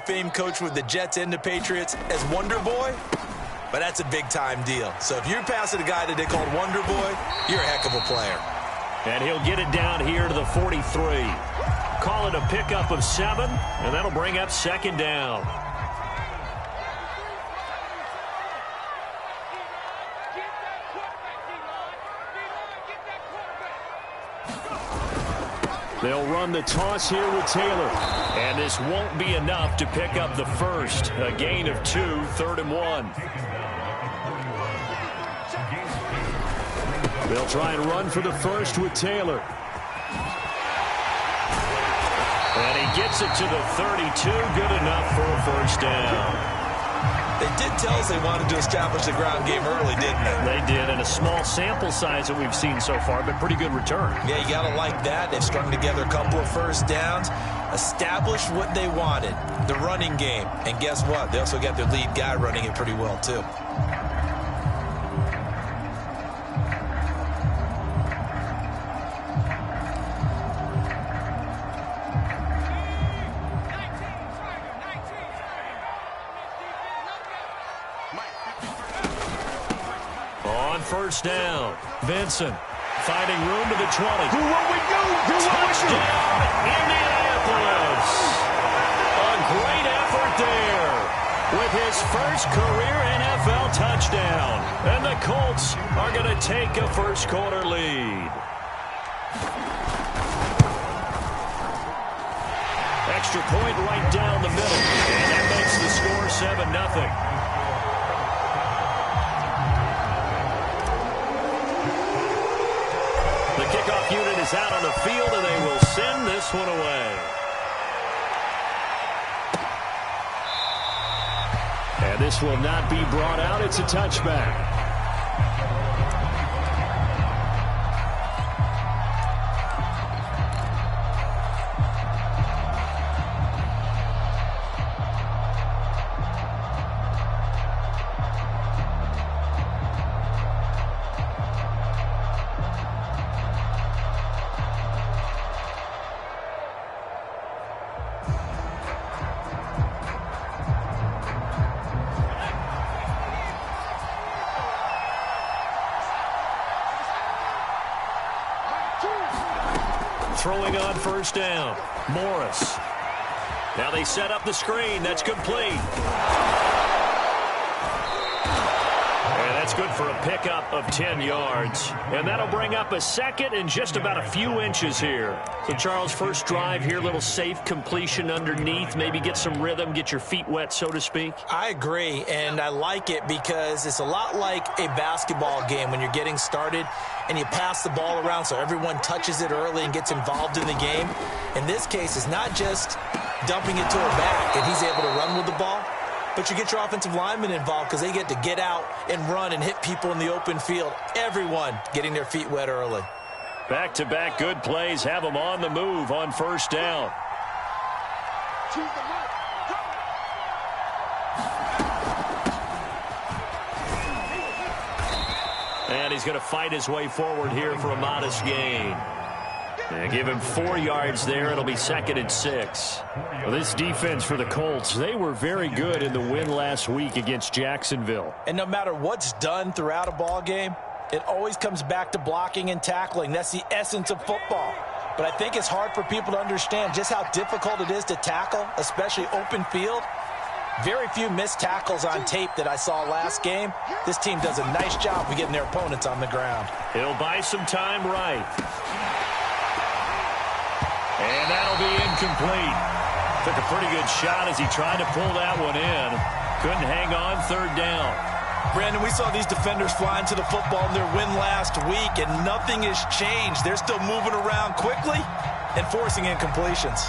of Fame coach with the Jets and the Patriots as Wonder Boy, but that's a big-time deal. So if you're passing a guy today called Wonder Boy, you're a heck of a player. And he'll get it down here to the 43. Call it a pickup of 7, and that'll bring up second down. They'll run the toss here with Taylor. And this won't be enough to pick up the first. A gain of 2, 3rd and 1. They'll try and run for the first with Taylor. And he gets it to the 32. Good enough for a first down. They did tell us they wanted to establish the ground game early, didn't they? They did, and a small sample size that we've seen so far, but pretty good return. Yeah, you got to like that. They've strung together a couple of first downs, established what they wanted, the running game. And guess what? They also got their lead guy running it pretty well, too. First down. Vincent finding room to the 20. Do what we do. Touchdown, Indianapolis. A great effort there with his first career NFL touchdown. And the Colts are going to take a first quarter lead. Extra point right down the middle. And that makes the score 7-0. The kickoff unit is out on the field, and they will send this one away. And this will not be brought out. It's a touchback. Throwing on first down. Morris. Now they set up the screen. That's complete. And that's good for a pickup of 10 yards. And that'll bring up a second and just about a few inches here. So, Charles, first drive here, little safe completion underneath. Maybe get some rhythm, get your feet wet, so to speak. I agree, and I like it because it's a lot like a basketball game when you're getting started and you pass the ball around so everyone touches it early and gets involved in the game. In this case, it's not just dumping it to a back and he's able to run with the ball, but you get your offensive linemen involved because they get to get out and run and hit people in the open field. Everyone getting their feet wet early. Back-to-back good plays have them on the move on first down. And he's going to fight his way forward here for a modest gain. And give him 4 yards there. It'll be 2nd and 6. Well, this defense for the Colts, they were very good in the win last week against Jacksonville. And no matter what's done throughout a ball game, it always comes back to blocking and tackling. That's the essence of football. But I think it's hard for people to understand just how difficult it is to tackle, especially open field. Very few missed tackles on tape that I saw last game. This team does a nice job of getting their opponents on the ground. He'll buy some time right. And that'll be incomplete. Took a pretty good shot as he tried to pull that one in. Couldn't hang on, 3rd down. Brandon, we saw these defenders flying to the football in their win last week, and nothing has changed. They're still moving around quickly and forcing incompletions.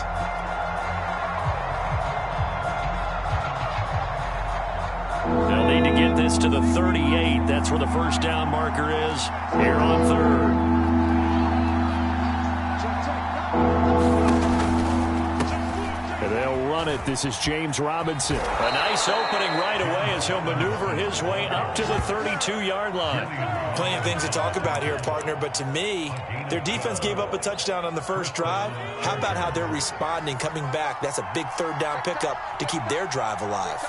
They'll need to get this to the 38. That's where the first down marker is here on 3rd. And they'll run it. This is James Robinson. A nice opening right away as he'll maneuver his way up to the 32-yard line. Plenty of things to talk about here, partner, but to me, their defense gave up a touchdown on the first drive. How about how they're responding, coming back? That's a big third down pickup to keep their drive alive.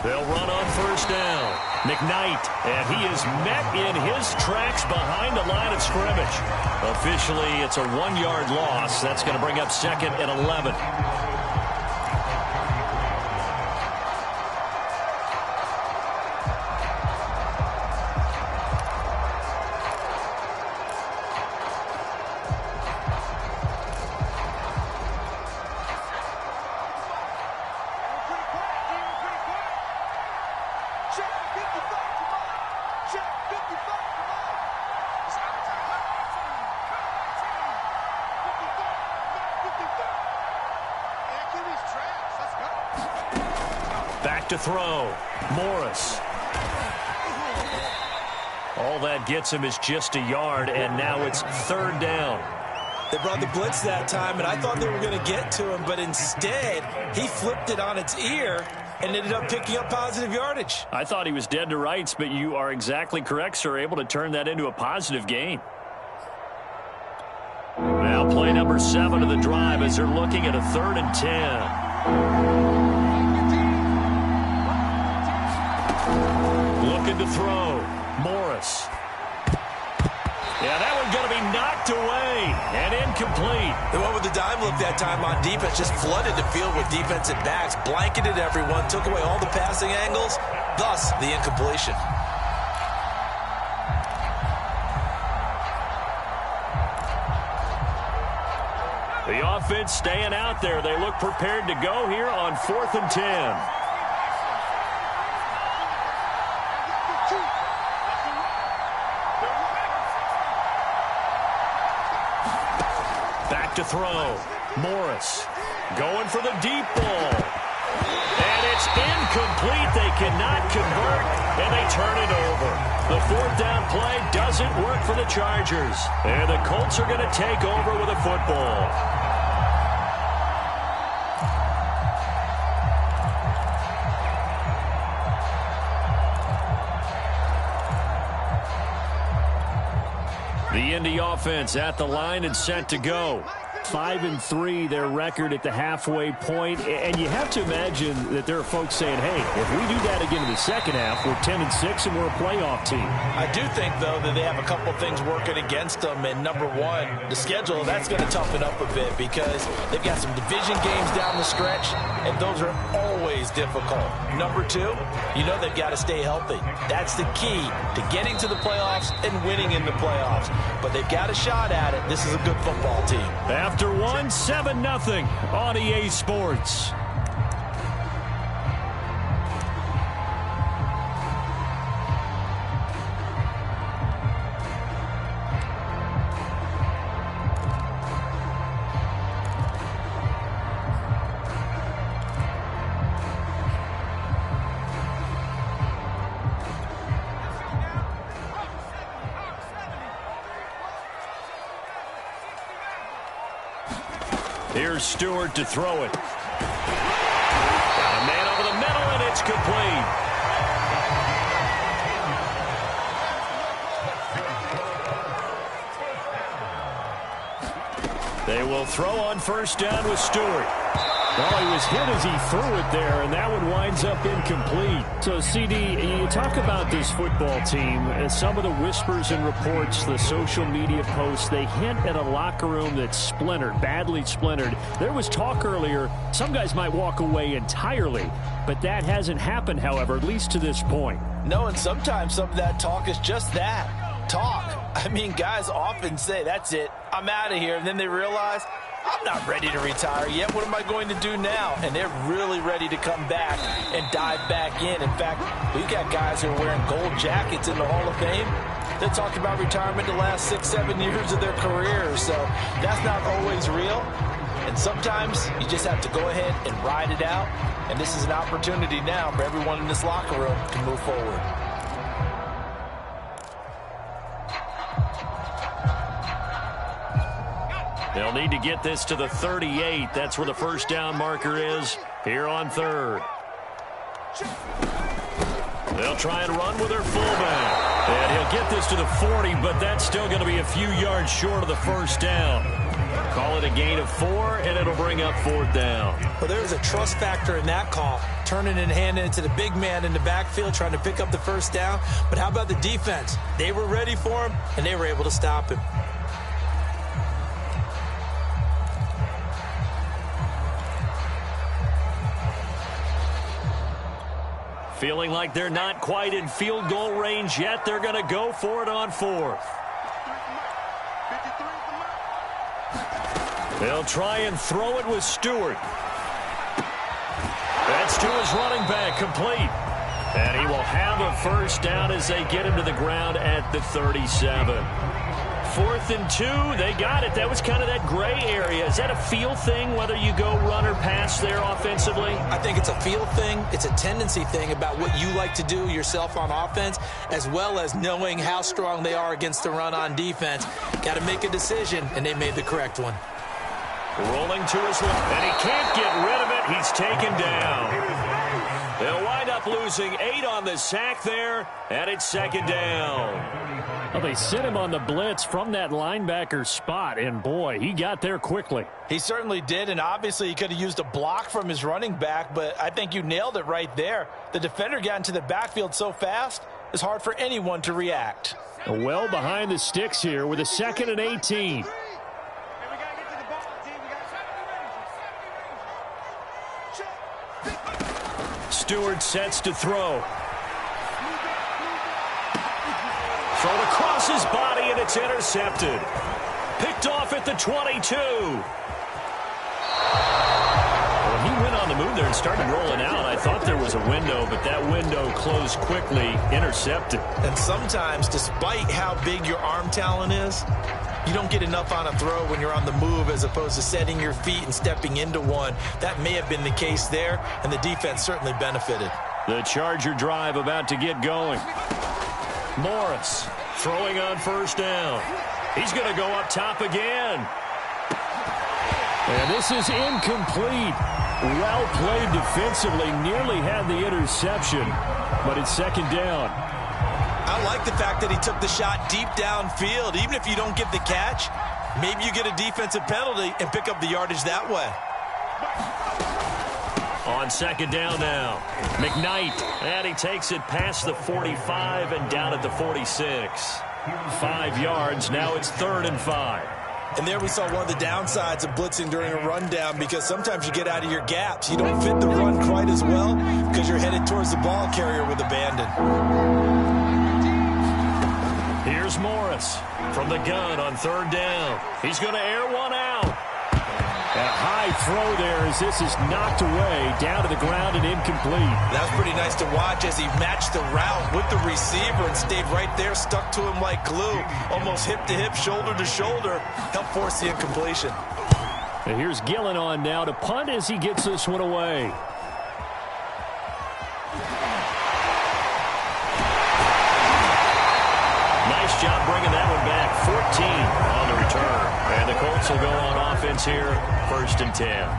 They'll run on first down. McKnight, and he is met in his tracks behind the line of scrimmage. Officially, it's a 1-yard loss. That's going to bring up 2nd and 11. Back to throw. Morris. All that gets him is just a yard, and now it's 3rd down. They brought the blitz that time, and I thought they were going to get to him, but instead, he flipped it on its ear and ended up picking up positive yardage. I thought he was dead to rights, but you are exactly correct, sir. Able to turn that into a positive gain. Now play number 7 of the drive as they're looking at a 3rd and 10. Looking to throw. Morris. Yeah, that one's going to be knocked away and incomplete. They went with the dime look that time on defense, just flooded the field with defensive backs, blanketed everyone, took away all the passing angles, thus the incompletion. The offense staying out there. They look prepared to go here on 4th and 10. To throw. Morris going for the deep ball. And it's incomplete. They cannot convert, and they turn it over. The 4th down play doesn't work for the Chargers. And the Colts are going to take over with a football. The Indy offense at the line and set to go. 5-3, their record at the halfway point. And you have to imagine that there are folks saying, hey, if we do that again in the second half, we're 10-6 and we're a playoff team. I do think, though, that they have a couple of things working against them. And number one, the schedule, that's going to toughen up a bit because they've got some division games down the stretch, and those are always difficult. Number two, you know they've got to stay healthy. That's the key to getting to the playoffs and winning in the playoffs. But they've got a shot at it. This is a good football team. After 7-0 on EA Sports. Here's Stewart to throw it. Got a man over the middle, and it's complete. They will throw on first down with Stewart. Well, he was hit as he threw it there, and that one winds up incomplete. So, CD, you talk about this football team, some of the whispers and reports, the social media posts, they hint at a locker room that's splintered, badly splintered. There was talk earlier, some guys might walk away entirely, but that hasn't happened, however, at least to this point. No, and sometimes some of that talk is just that, talk. I mean, guys often say, that's it, I'm out of here, and then they realize, I'm not ready to retire yet. What am I going to do now? And they're really ready to come back and dive back in. In fact, we've got guys who are wearing gold jackets in the Hall of Fame. They're talking about retirement the last 6-7 years of their careers. So that's not always real. And sometimes you just have to go ahead and ride it out. And this is an opportunity now for everyone in this locker room to move forward. They'll need to get this to the 38. That's where the first down marker is here on third. They'll try and run with their fullback. And he'll get this to the 40, but that's still going to be a few yards short of the first down. Call it a gain of 4, and it'll bring up fourth down. Well, there's a trust factor in that call. Turning and handing it to the big man in the backfield, trying to pick up the first down. But how about the defense? They were ready for him, and they were able to stop him. Feeling like they're not quite in field goal range yet. They're going to go for it on fourth. They'll try and throw it with Stewart. That's to his running back, complete. And he will have a first down as they get him to the ground at the 37. 4th and 2, they got it. That was kind of that gray area. Is that a feel thing, whether you go run or pass there offensively? I think it's a feel thing. It's a tendency thing about what you like to do yourself on offense, as well as knowing how strong they are against the run on defense. Got to make a decision, and they made the correct one. Rolling to his left, and he can't get rid of it. He's taken down. They'll wind up losing 8 on the sack there, and it's second down. Well, they sent him on the blitz from that linebacker spot, and boy, he got there quickly. He certainly did, and obviously he could have used a block from his running back, but I think you nailed it right there. The defender got into the backfield so fast, it's hard for anyone to react. Well behind the sticks here with a 2nd and 18. Stewart sets to throw. Thrown across his body, and it's intercepted. Picked off at the 22. Well, he went on the move there and started rolling out. I thought there was a window, but that window closed quickly. Intercepted. And sometimes, despite how big your arm talent is, you don't get enough on a throw when you're on the move as opposed to setting your feet and stepping into one. That may have been the case there, and the defense certainly benefited. The Charger drive about to get going. Morris throwing on first down. He's going to go up top again. And this is incomplete. Well played defensively. Nearly had the interception, but it's second down. I like the fact that he took the shot deep downfield. Even if you don't get the catch, maybe you get a defensive penalty and pick up the yardage that way. On second down now, McKnight, and he takes it past the 45 and down at the 46. 5 yards, now it's 3rd and 5. And there we saw one of the downsides of blitzing during a rundown, because sometimes you get out of your gaps. You don't fit the run quite as well because you're headed towards the ball carrier with abandon. Here's Morris from the gun on 3rd down. He's going to air one out. A high throw there as this is knocked away, down to the ground and incomplete. That was pretty nice to watch as he matched the route with the receiver and stayed right there, stuck to him like glue. Almost hip to hip, shoulder to shoulder, helped force the incompletion. And here's Gillen on now to punt as he gets this one away. Nice job bringing that one back. 14 on the return. And the Colts will go on offense here, 1st and 10.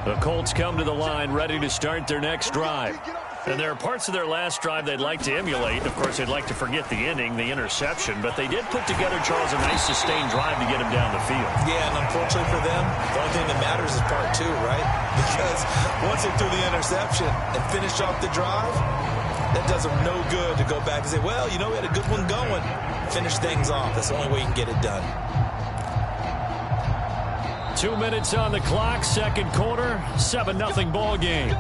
The Colts come to the line ready to start their next drive. And there are parts of their last drive they'd like to emulate. Of course, they'd like to forget the ending, the interception. But they did put together, Charles, a nice sustained drive to get him down the field. Yeah, and unfortunately for them, the only thing that matters is part 2, right? Because once they threw the interception and finished off the drive, that does them no good to go back and say, well, you know, we had a good one going. Finish things off. That's the only way you can get it done. 2 minutes on the clock, second quarter, 7-0 ball game.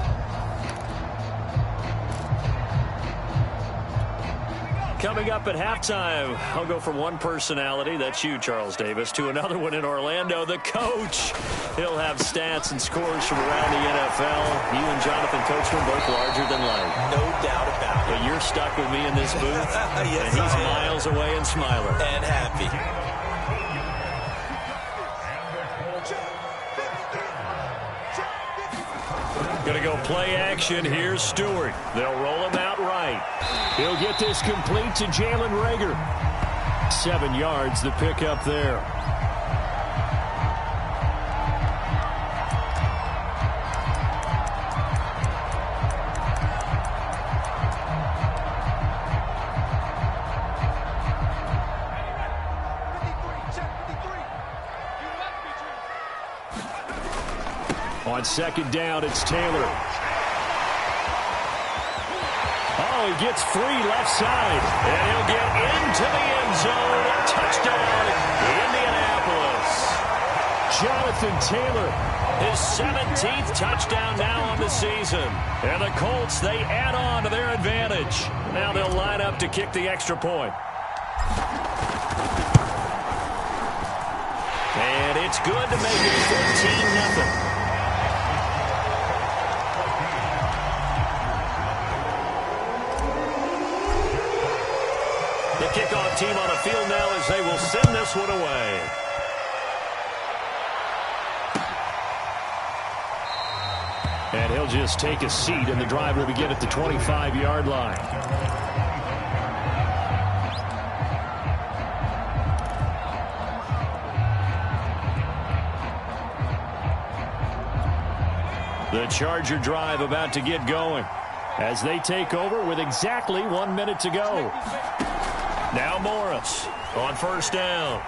Coming up at halftime, I'll go from one personality, that's you, Charles Davis, to another one in Orlando, the coach. He'll have stats and scores from around the NFL. You and Jonathan Coachman both larger than life. No doubt about it. But you're stuck with me in this booth, yes, and he's miles away and smiling. And happy. Going to go play action. Here's Stewart. They'll roll him out right. He'll get this complete to Jalen Reagor. 7 yards, the pickup there. On second down, it's Taylor. Oh, he gets free left side. And he'll get into the end zone. Touchdown, Indianapolis. Jonathan Taylor. His 17th touchdown now on the season. And the Colts, they add on to their advantage. Now they'll line up to kick the extra point. And it's good to make it 14-0. The kickoff team on the field now as they will send this one away. And he'll just take a seat, and the drive will begin at the 25-yard line. The Charger drive about to get going as they take over with exactly 1 minute to go. Now Morris on first down.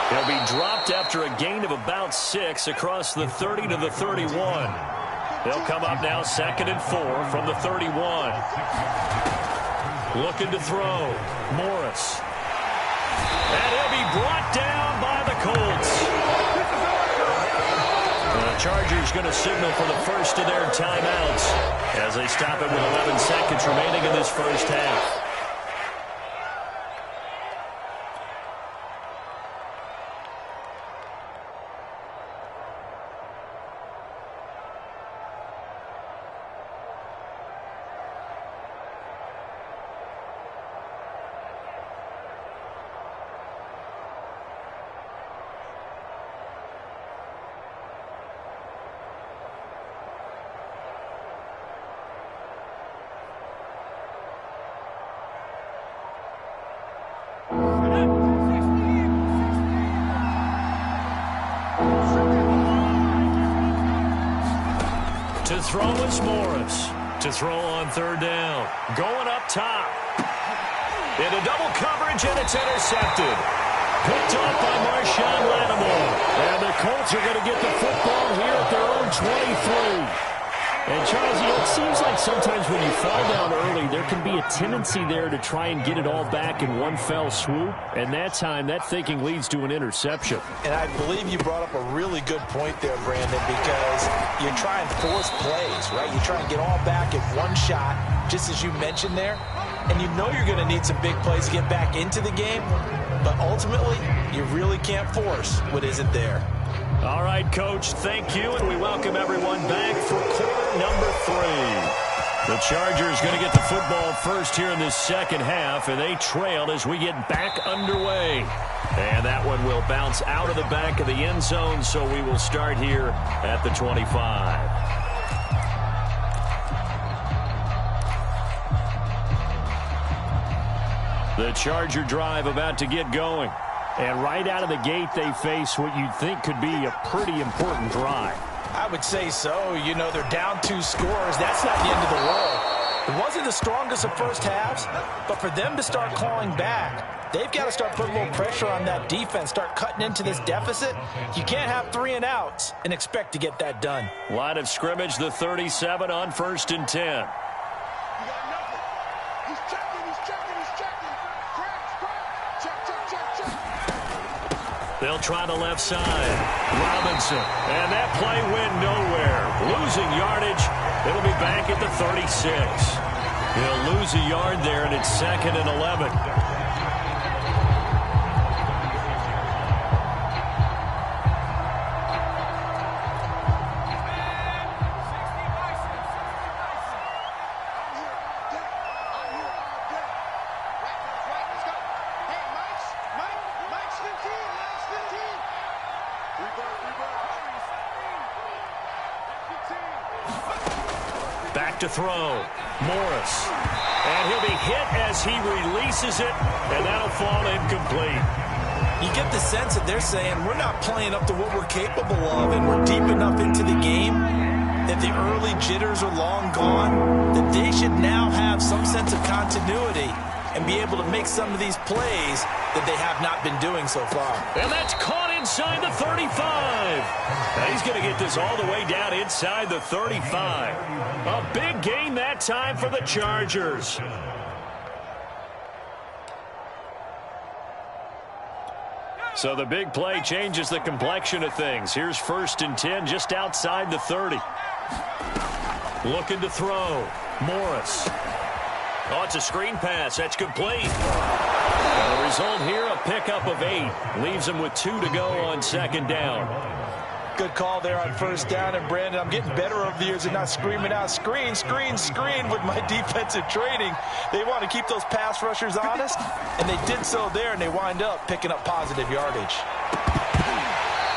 He'll be dropped after a gain of about 6 across the 30 to the 31. They'll come up now 2nd and 4 from the 31. Looking to throw. Morris. And he'll be brought down by the Colts. The Chargers going to signal for the first of their timeouts as they stop it with 11 seconds remaining in this first half. To throw is Morris. To throw on third down. Going up top. Into double coverage, and it's intercepted. Picked off by Marshawn Lattimore. And the Colts are going to get the football here at their own 23. And, Charles, it seems like sometimes when you fall down early, there can be a tendency there to try and get it all back in one fell swoop. And that time, that thinking leads to an interception. And I believe you brought up a really good point there, Brandon, because you try and force plays, right? You try and get all back in one shot, just as you mentioned there. And you know you're going to need some big plays to get back into the game. But ultimately, you really can't force what isn't there. All right, Coach, thank you, and we welcome everyone back for quarter number 3. The Chargers going to get the football first here in this second half, and they trail as we get back underway. And that one will bounce out of the back of the end zone, so we will start here at the 25. The Charger drive about to get going. And right out of the gate, they face what you'd think could be a pretty important drive. I would say so. You know, they're down 2 scores. That's not the end of the world. It wasn't the strongest of first halves, but for them to start clawing back, they've got to start putting a little pressure on that defense, start cutting into this deficit. You can't have 3 and outs and expect to get that done. Line of scrimmage, the 37 on 1st and 10. They'll try the left side. Robinson. And that play went nowhere. Losing yardage. It'll be back at the 36. He'll lose a yard there, and it's 2nd and 11. Back to throw. Morris. And he'll be hit as he releases it, and that'll fall incomplete. You get the sense that they're saying we're not playing up to what we're capable of, and we're deep enough into the game that the early jitters are long gone, that they should now have some sense of continuity and be able to make some of these plays that they have not been doing so far. And that's caught inside the 35. And he's going to get this all the way down inside the 35. A big gain that time for the Chargers. So the big play changes the complexion of things. Here's 1st and 10 just outside the 30. Looking to throw. Morris. Oh, it's a screen pass. That's complete. And the result here, a pickup of 8. Leaves him with 2 to go on 2nd down. Good call there on 1st down. And, Brandon, I'm getting better over the years and not screaming out, screen, screen, screen with my defensive training. They want to keep those pass rushers honest, and they did so there, and they wind up picking up positive yardage.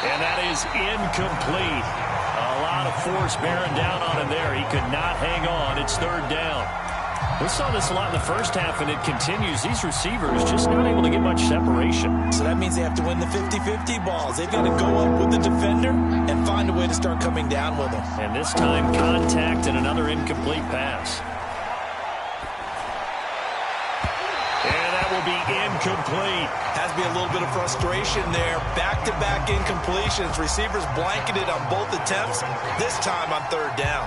And that is incomplete. A lot of force bearing down on him there. He could not hang on. It's 3rd down. We saw this a lot in the first half, and it continues. These receivers just not able to get much separation. So that means they have to win the 50-50 balls. They've got to go up with the defender and find a way to start coming down with them. And this time, contact and another incomplete pass. And that will be incomplete. Has to be a little bit of frustration there. Back-to-back incompletions. Receivers blanketed on both attempts, this time on 3rd down.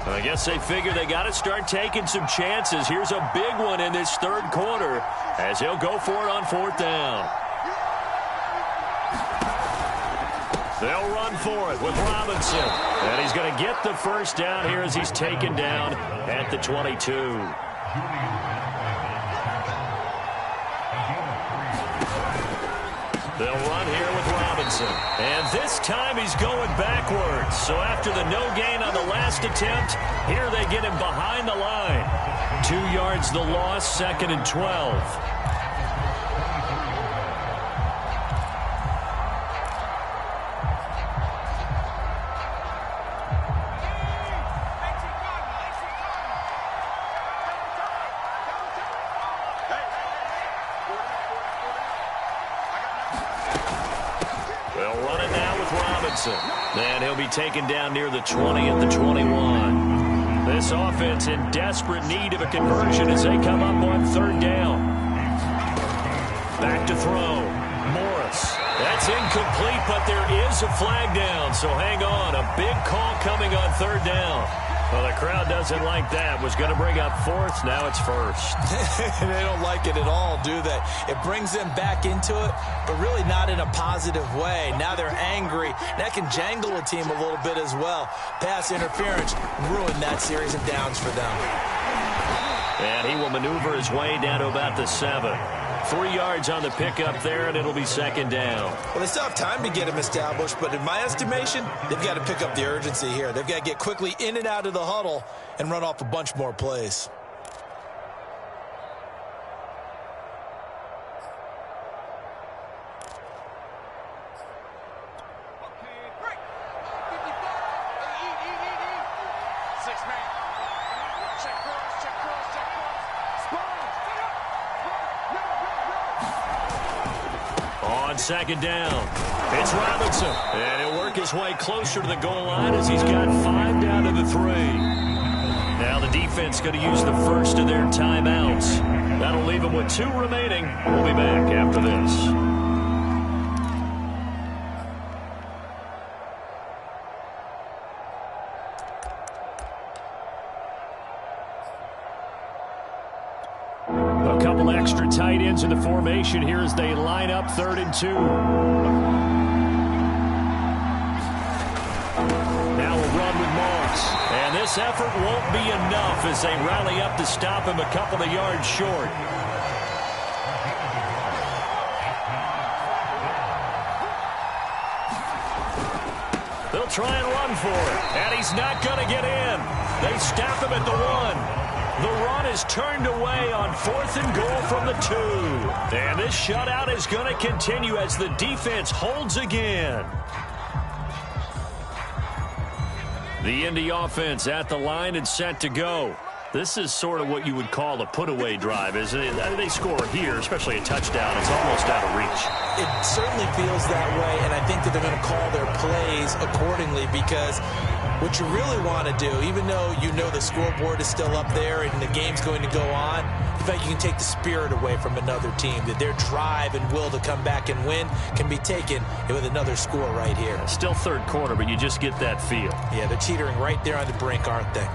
I guess they figure they got to start taking some chances. Here's a big one in this 3rd quarter as he'll go for it on 4th down. They'll run for it with Robinson. And he's going to get the 1st down here as he's taken down at the 22. They'll run here with Robinson. And this time he's going backwards. So after the no gain on the last attempt, here they get him behind the line. 2 yards the loss, 2nd and 12. And he'll be taken down near the 20 at the 21. This offense in desperate need of a conversion as they come up on 3rd down. Back to throw. Morris. That's incomplete, but there is a flag down, so hang on. A big call coming on 3rd down. Well, the crowd doesn't like that. Was going to bring up 4th. Now it's 1st. They don't like it at all, do they? It brings them back into it, but really not in a positive way. Now they're angry. That can jangle a team a little bit as well. Pass interference ruined that series of downs for them. And he will maneuver his way down to about the 7. 3 yards on the pickup there, and it'll be 2nd down. Well, they still have time to get him established, but in my estimation, they've got to pick up the urgency here. They've got to get quickly in and out of the huddle and run off a bunch more plays. On 2nd down, it's Robinson. And he'll work his way closer to the goal line as he's got 5 down to the 3. Now the defense going to use the first of their timeouts. That'll leave them with 2 remaining. We'll be back after this. Extra tight ends in the formation here as they line up 3rd and 2. Now we'll run with Moss. And this effort won't be enough as they rally up to stop him a couple of yards short. They'll try and run for it. And he's not going to get in. They stop him at the 1. The run is turned away on 4th and goal from the 2. And this shutout is going to continue as the defense holds again. The Indy offense at the line and set to go. This is sort of what you would call a put-away drive, isn't it? They score here, especially a touchdown. It's almost out of reach. It certainly feels that way, and I think that they're going to call their plays accordingly, because what you really want to do, even though you know the scoreboard is still up there and the game's going to go on, in fact, you can take the spirit away from another team, that their drive and will to come back and win can be taken with another score right here. Still third quarter, but you just get that feel. Yeah, they're teetering right there on the brink, aren't they?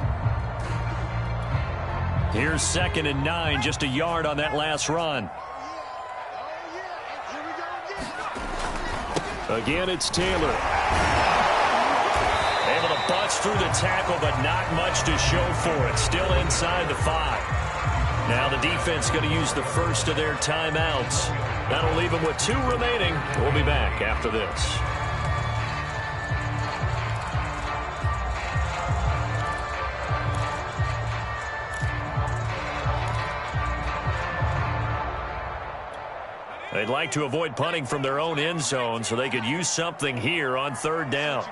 Here's 2nd and 9, just a yard on that last run. Again, it's Taylor. Able to bust through the tackle, but not much to show for it. Still inside the 5. Now the defense going to use the first of their timeouts. That'll leave them with 2 remaining. We'll be back after this. They'd like to avoid punting from their own end zone so they could use something here on 3rd down.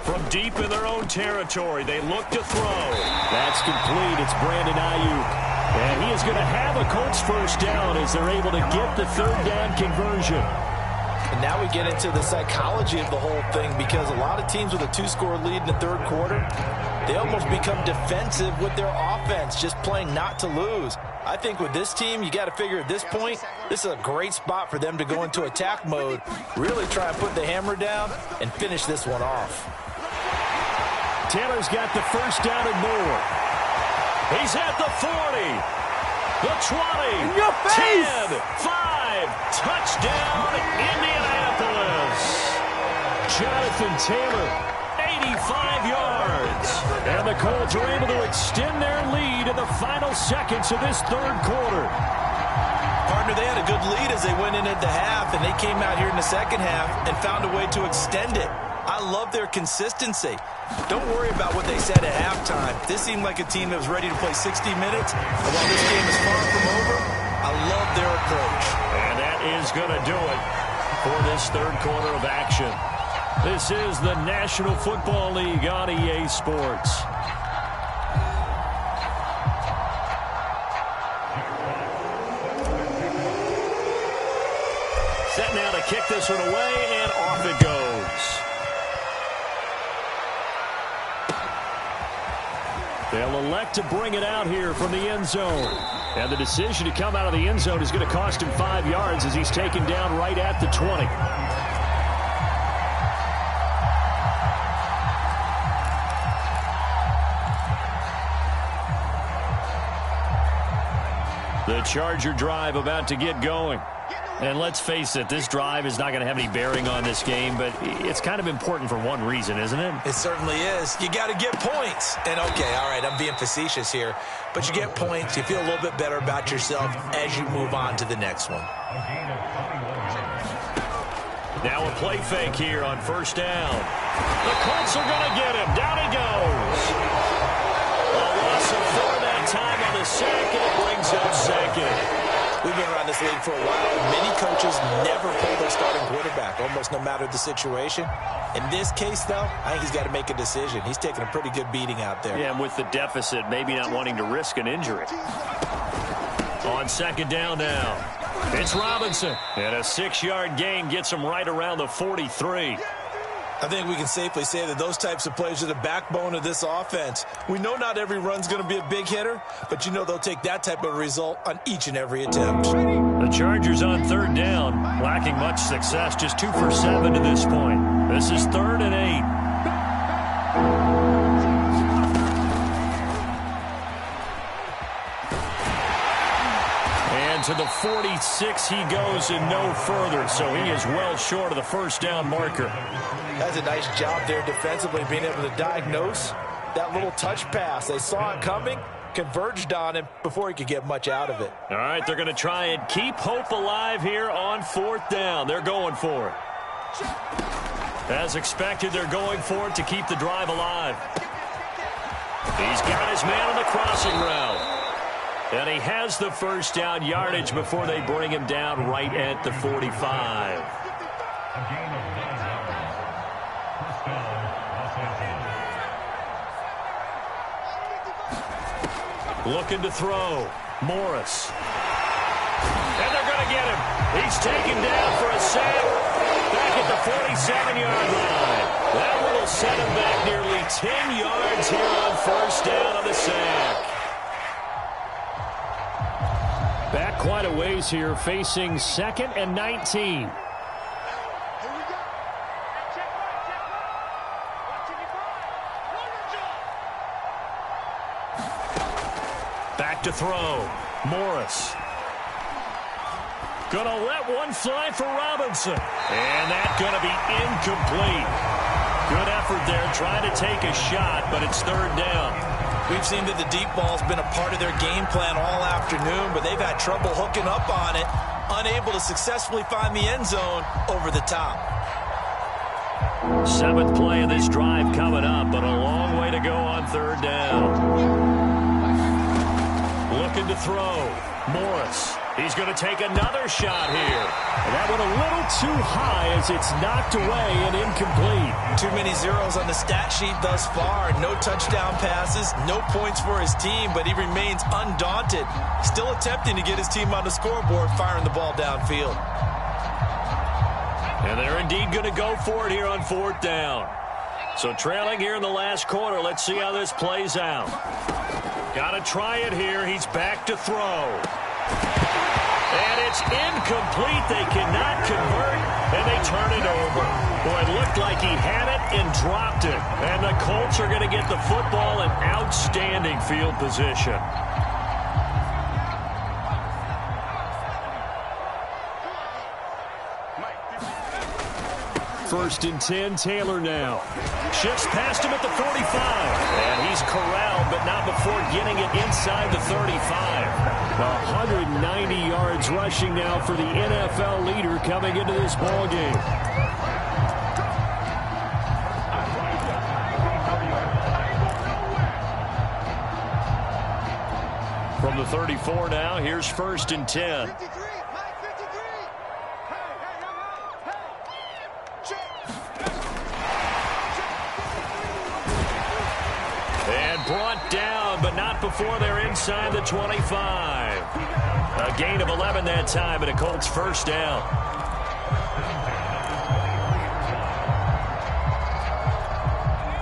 From deep in their own territory, they look to throw. That's complete. It's Brandon Ayuk. And he is going to have a Colts first down as they're able to get the 3rd down conversion. And now we get into the psychology of the whole thing, because a lot of teams with a 2-score lead in the 3rd quarter, they almost become defensive with their offense, just playing not to lose. I think with this team, you got to figure at this point, this is a great spot for them to go into attack mode, really try and put the hammer down and finish this one off. Taylor's got the first down and more. He's at the 40, the 20, in your face. 10, 5, touchdown, Indianapolis. Jonathan Taylor, 85 yards. and the Colts are able to extend their lead in the final seconds of this 3rd quarter. Partner, they had a good lead as they went in at the half, and they came out here in the 2nd half and found a way to extend it. I love their consistency. Don't worry about what they said at halftime. This seemed like a team that was ready to play 60 minutes. And while this game is far from over, I love their approach. And that is going to do it for this 3rd quarter of action. This is the National Football League on EA Sports. Set now to kick this one away, and off it goes. They'll elect to bring it out here from the end zone. And the decision to come out of the end zone is going to cost him 5 yards as he's taken down right at the 20. The Charger drive about to get going. And let's face it, this drive is not going to have any bearing on this game, but it's kind of important for one reason, isn't it? It certainly is. You got to get points. And, okay, all right, I'm being facetious here, but you get points. You feel a little bit better about yourself as you move on to the next one. Now a play fake here on 1st down. The Colts are going to get him. Down he goes. A loss of 4 that time on the sack, and it brings up 2nd. We've been around this league for a while, and many coaches never pull their starting quarterback, almost no matter the situation. In this case, though, I think he's got to make a decision. He's taking a pretty good beating out there. Yeah, and with the deficit, maybe not wanting to risk an injury. On 2nd down now, it's Robinson. And a 6-yard gain gets him right around the 43. I think we can safely say that those types of plays are the backbone of this offense. We know not every run's going to be a big hitter, but you know they'll take that type of result on each and every attempt. The Chargers on 3rd down, lacking much success, just 2 for 7 to this point. This is 3rd and 8. And to the 46 he goes and no further, so he is well short of the 1st down marker. That's a nice job there defensively, being able to diagnose That little touch pass, they saw it coming, converged on him before he could get much out of it. All right, they're going to try and keep hope alive here on 4th down. They're going for it. As expected, they're going for it to keep the drive alive. He's got his man on the crossing route. And he has the first down yardage before they bring him down right at the 45. Looking to throw. Morris. And they're going to get him. He's taken down for a sack back at the 47-yard line. That one will set him back nearly 10 yards here on first down on the sack. Back quite a ways here, facing 2nd and 19. Back to throw. Morris. Gonna let one fly for Robinson. And that's gonna be incomplete. Good effort there trying to take a shot, but it's 3rd down. We've seen that the deep ball's been a part of their game plan all afternoon, but they've had trouble hooking up on it, unable to successfully find the end zone over the top. 7th play of this drive coming up, but a long way to go on 3rd down. Looking to throw. Morris. He's going to take another shot here. And that one a little too high as it's knocked away and incomplete. Too many zeros on the stat sheet thus far. No touchdown passes, no points for his team, but he remains undaunted. Still attempting to get his team on the scoreboard, firing the ball downfield. And they're indeed going to go for it here on 4th down. So trailing here in the last quarter, let's see how this plays out. Got to try it here. He's back to throw. And it's incomplete. They cannot convert, and they turn it over. Boy, it looked like he had it and dropped it. And the Colts are going to get the football in outstanding field position. First and 10, Taylor now. Shifts past him at the 45. And he's corralled, but not before getting it inside the 35. 190 yards rushing now for the NFL leader coming into this ball game. From the 34 now, here's first and 10. And brought down, but not before they're inside the 25. A gain of 11 that time, and a Colts first down.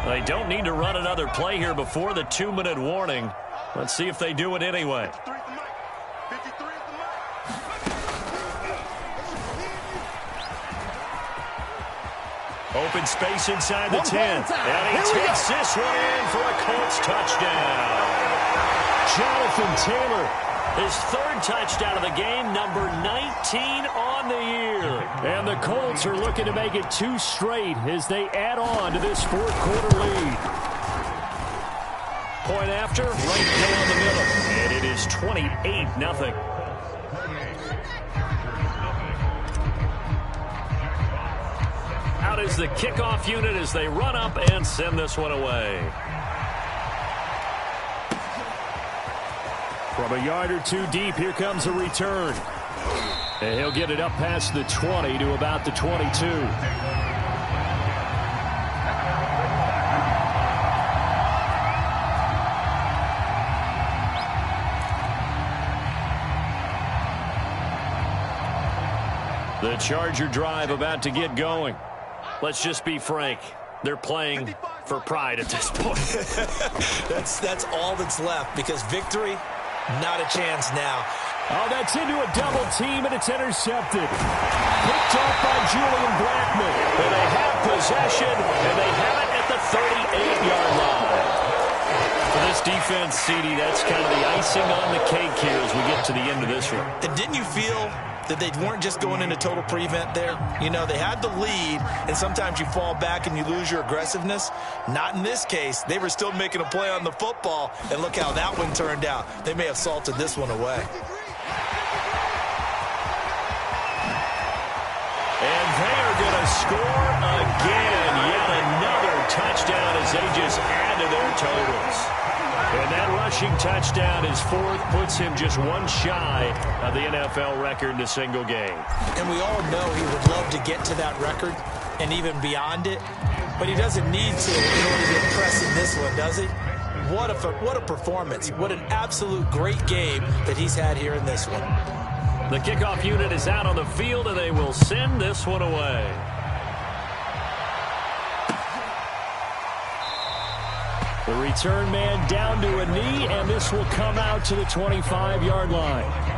They don't need to run another play here before the 2-minute warning. Let's see if they do it anyway. Open space inside the 10. And he takes this one in for a Colts touchdown. Jonathan Taylor. His 3rd touchdown of the game, number 19 on the year. And the Colts are looking to make it 2 straight as they add on to this 4th quarter lead. Point after, right down the middle. And it is 28-0. Out is the kickoff unit as they run up and send this one away. From a yard or 2 deep, here comes a return. And he'll get it up past the 20 to about the 22. The Charger drive about to get going. Let's just be frank. They're playing for pride at this point. That's all that's left, because victory, not a chance now. Oh, that's into a double team, and it's intercepted. Picked off by Julian Blackmon. And they have possession, and they have it at the 38-yard line. For this defense, CD, that's kind of the icing on the cake here as we get to the end of this one. And didn't you feel that they weren't just going into total prevent there? You know, they had the lead, and sometimes you fall back and you lose your aggressiveness. Not in this case. They were still making a play on the football, and look how that one turned out. They may have salted this one away. And they are going to score again. Yet another touchdown as they just add to their totals. And that rushing touchdown, his fourth, puts him just one shy of the NFL record in a single game. And we all know he would love to get to that record and even beyond it, but he doesn't need to in order to impress in this one, does he? What a performance. What an absolute great game that he's had here in this one. The kickoff unit is out on the field, and they will send this one away. The return man down to a knee, and this will come out to the 25-yard line.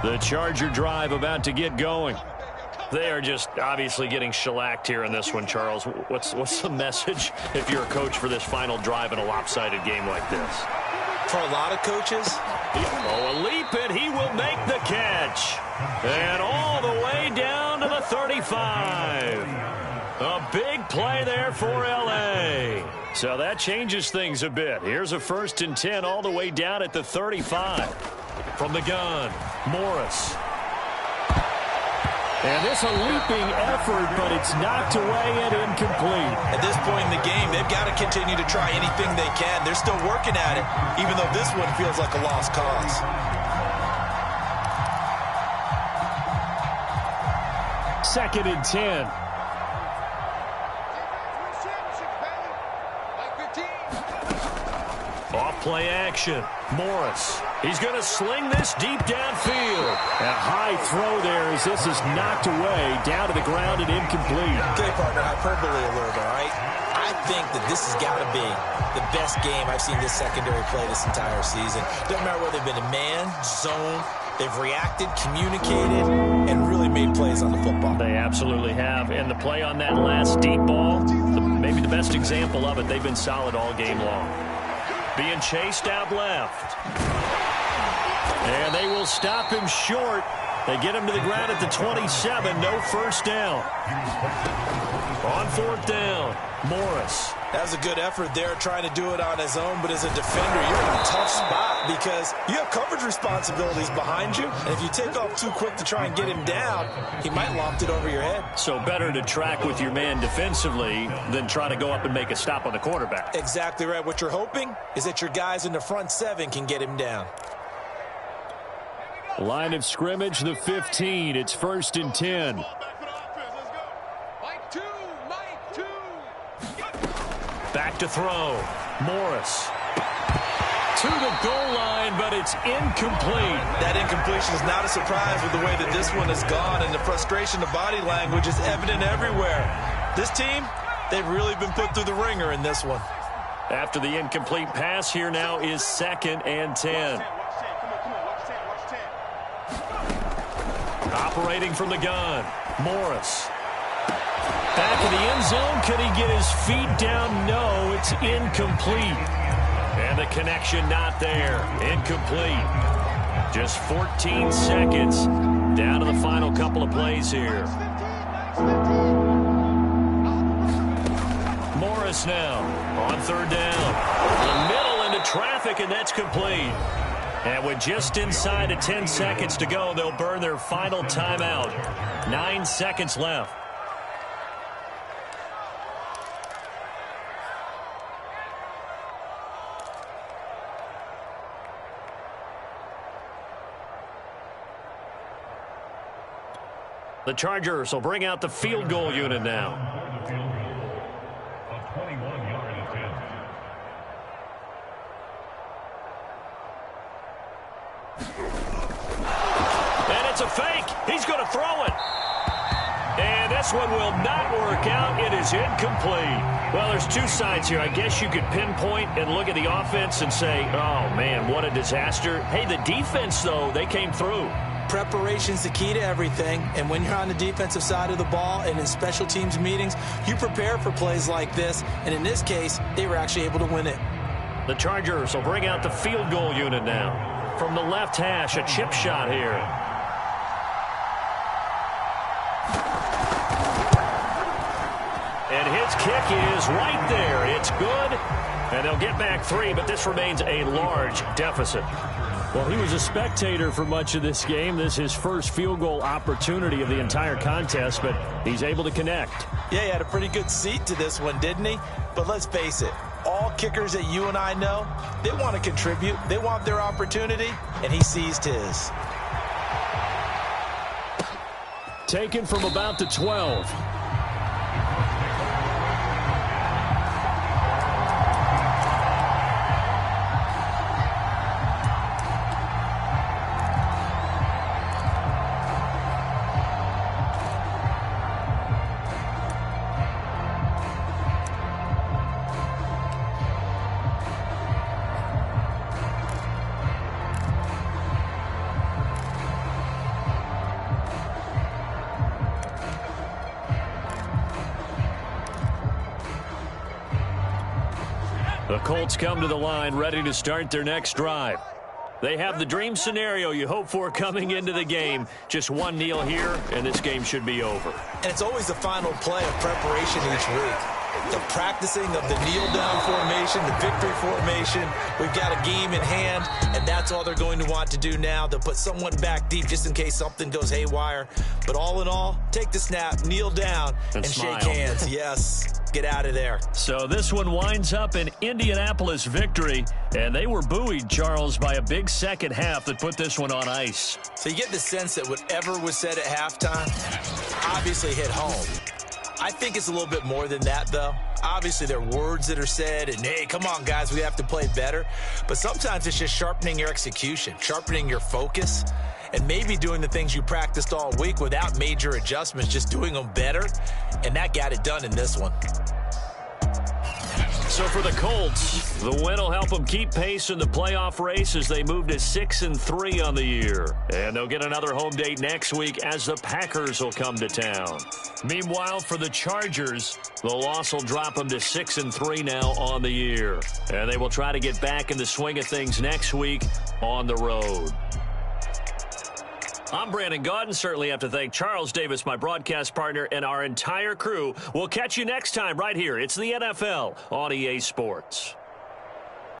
The Charger drive about to get going. They are just obviously getting shellacked here in this one, Charles. What's the message if you're a coach for this final drive in a lopsided game like this? For a lot of coaches, a leap, and he will make the catch. And all the way down to the 35. A big play there for L.A. So that changes things a bit. Here's a 1st and 10 all the way down at the 35. From the gun, Morris. And this a leaping effort, but it's knocked away and incomplete. At this point in the game, they've got to continue to try anything they can. They're still working at it, even though this one feels like a lost cause. Second and 10. Off play action, Morris. He's going to sling this deep downfield. A high throw there as this is knocked away, down to the ground and incomplete. Okay, partner, hyperbole alert, all right? I think that this has got to be the best game I've seen this secondary play this entire season. Doesn't matter whether they've been in man, zone, they've reacted, communicated, and really made plays on the football. They absolutely have. And the play on that last deep ball, maybe the best example of it, they've been solid all game long. Being chased out left. And they will stop him short. They get him to the ground at the 27. No first down. On 4th down, Morris. That was a good effort there, trying to do it on his own. But as a defender, you're in a tough spot because you have coverage responsibilities behind you. And if you take off too quick to try and get him down, he might loft it over your head. So better to track with your man defensively than try to go up and make a stop on the quarterback. Exactly right. What you're hoping is that your guys in the front 7 can get him down. Line of scrimmage, the 15. It's 1st and 10. Back to throw. Morris. To the goal line, but it's incomplete. That incompletion is not a surprise with the way that this one has gone, and the frustration of body language is evident everywhere. This team, they've really been put through the ringer in this one. After the incomplete pass, here now is 2nd and 10. Operating from the gun, Morris. Back in the end zone, could he get his feet down? No, it's incomplete. And the connection not there, incomplete. Just 14 seconds down to the final couple of plays here. Morris now on 3rd down. The middle into traffic, and that's complete. And with just inside of 10 seconds to go, they'll burn their final timeout. 9 seconds left. The Chargers will bring out the field goal unit now. And it's a fake. He's going to throw it. And this one will not work out. It is incomplete. Well, there's two sides here. I guess you could pinpoint and look at the offense and say, oh, man, what a disaster. Hey, the defense, though, they came through. Preparation's the key to everything, and when you're on the defensive side of the ball and in special teams meetings, you prepare for plays like this, and in this case, they were actually able to win it. The Chargers will bring out the field goal unit now. From the left hash, a chip shot here. And his kick is right there. It's good, and they'll get back 3, but this remains a large deficit. Well, he was a spectator for much of this game. This is his first field goal opportunity of the entire contest, but he's able to connect. Yeah, he had a pretty good seat to this one, didn't he? But let's face it, all kickers that you and I know, they want to contribute. They want their opportunity, and he seized his. Taken from about the 12. The Colts come to the line ready to start their next drive. They have the dream scenario you hope for coming into the game. Just one kneel here, and this game should be over. And it's always the final play of preparation each week. The practicing of the kneel-down formation, the victory formation. We've got a game in hand, and that's all they're going to want to do now. They'll put someone back deep just in case something goes haywire. But all in all, take the snap, kneel down, and shake hands. Yes. Get out of there. So this one winds up an Indianapolis victory, and they were buoyed, Charles, by a big second half that put this one on ice. So you get the sense that whatever was said at halftime obviously hit home. I think it's a little bit more than that, though. Obviously, there are words that are said, and, hey, come on, guys, we have to play better. But sometimes it's just sharpening your execution, sharpening your focus, and maybe doing the things you practiced all week without major adjustments, just doing them better, and that got it done in this one. So for the Colts, the win will help them keep pace in the playoff race as they move to 6-3 on the year. And they'll get another home date next week as the Packers will come to town. Meanwhile, for the Chargers, the loss will drop them to 6-3 now on the year. And they will try to get back in the swing of things next week on the road. I'm Brandon Gaudin. Certainly have to thank Charles Davis, my broadcast partner, and our entire crew. We'll catch you next time right here. It's the NFL on EA Sports.